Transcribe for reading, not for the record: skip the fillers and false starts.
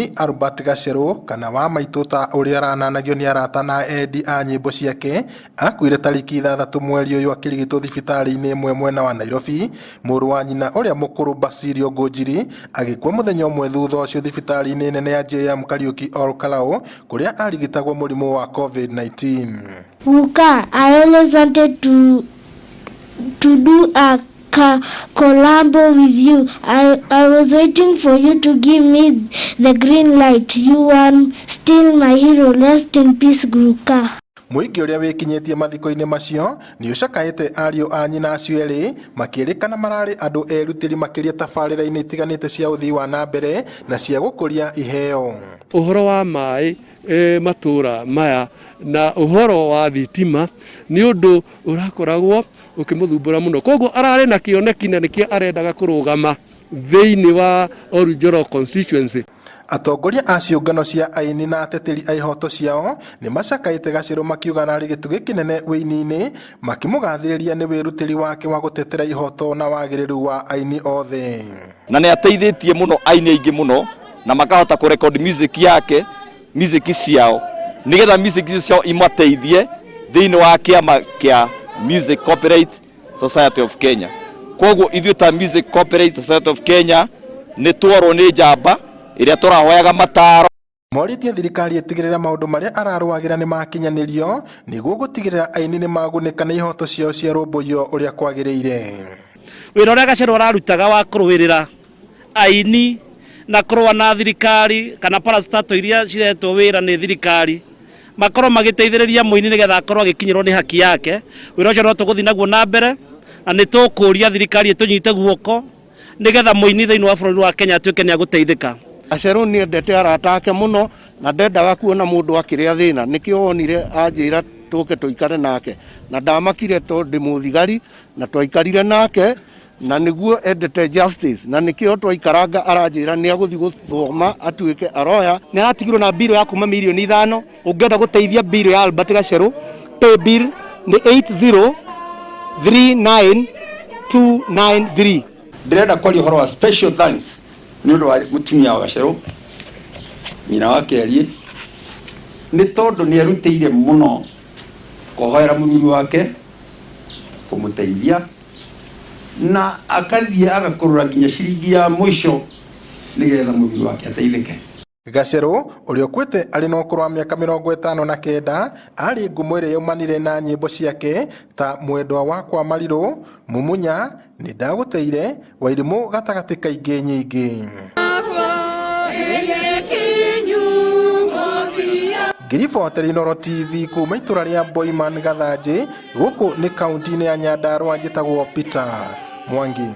Mũini Albert Gacerũ kana wa maitũta ũrĩa arananagio nĩ arata na endi a nyĩmbo ciake akuire tariki 6 mweri ũyũ akĩrigitwo thibitarĩ-inĩ ĩmwe mwena wa Nairobi. Mũrũ wa nyina ũrĩa mũkũrũ Basilio Ngũnjiri agĩkua mũthenya ũmwe thutha ũcio thibitarĩ-inĩ nene ya JM Kariuki Ol Kalou kũrĩa arigitagwo mũrimũ wa COVID-19. Ruka, I always wanted to do a collabo with you. I was waiting for you to give me the green light. You are still my hero. Rest in peace, Ruka. Mũingĩ ũrĩa wĩkinyĩtie mathiko-inĩ macio nĩ ũcakaĩte ariũ a nyina acio erĩ makĩrĩkana mararĩ andũ erutĩri makĩria tabarĩra-inĩ itiganĩte cia ũthii wa na mbere na cia gũkũria iheo. Ũhoro wa maĩ matũra maya na ũhoro wa thitima nĩ ũndũ ũrakoragwo ũkĩmũthumbũra mũno, koguo ararĩ na kĩoneki na nĩkĩo arendaga kũrũgama thĩinĩ wa Orinjoro constituency. Atongoria a ciũngano cia aini na ateteri a ihoto ciao nĩ macakaĩte Gacerũ makiuga arĩ gĩtugĩ kĩnene wĩini-inĩ, makĩmũgathĩrĩria nĩ wĩrutĩri wake wa gũtetera ihoto na wagĩrĩru wa aini othe. Na nĩ ateithĩtie mũno aini aingĩ mũno na makahota kũrekondi music yake, music ciao nĩgetha music ciao imateithie thĩinĩ wa kĩama kĩa Music Copyright Society of Kenya. Koguo ithuĩ ta Music Copyright Society of Kenya nĩ twarwo nĩ njamba ĩrĩa tũrahoyaga mataro. Moritie thirikari ĩtigĩrĩra maũndũ marĩa ararũagĩra nĩ makinyanĩrio nĩguo gũtigĩrĩra aini nĩ magunĩka nĩ ihoto ciao cia rũmbũiyo ũrĩa kwagĩrĩire. Wĩra ũrĩa Gacerũ ararutaga wa kũrũĩrĩra aini na kũrũa na thirikari kana parastato iria ciretwo wĩra nĩ thirikari makorwo magĩteithĩrĩria mũini nĩgetha akorwo agĩkinyĩrwo nĩ haki yake. Wĩra ũcio no tũgũthiĩ naguo na mbere na nĩ tũkũria thirikari ĩtũnyite guoko nĩgetha mũini thĩinĩ wa bũrũri wa Kenya atuĩke nĩ agũteithĩka. Gacerũ nĩ endete arata ake mũno na ndendaga kuona mũndũ akĩrĩa thĩna, nĩkĩo wonire anjĩra tũke tũikare nake na ndamakire tondũ ndĩ mũthigari na twaikarire nake na nĩguo endete justice na nĩkĩo twaikaranga aranjĩra nĩ agũthiĩ gũthoma atuĩke aroya. Nĩ aratigirwo na mbirũ ya kuma mirioni 5. Ũngĩenda gũteithia mbirũ ya Albert Gacerũ, pay bill nĩ 8039293. Ndĩrenda kwaria ũhoro wa special thanks nĩ ũndũ wa mũtumia wa Gacerũ nyina wa Kĩariĩ, nĩ tondũ nĩ erutĩire mũno kũhoera mũthuri wake, kũmũteithia na akathiĩ agakũrũra nginya ciringi ya mũico nĩgetha mũthuri wake ateithĩke. Gacerũ ũrĩa ũkuĩte arĩ na ũkũrũ wa mĩaka 59 arĩ ngumo ĩrĩa yaumanire na nyĩmbo ciake ta Mwendwa wakwa Marirũ, Mumunya, Nĩ ndagũteire, Wairimũ gatagatĩ kaingĩ nyingĩ. Ngiriboteri Inooro TV kuma itũra rĩa Boiman Gathanjĩ gũkũ nĩ kaunti-inĩ ya Nyandarua, njĩtagwo Peter Mwangi.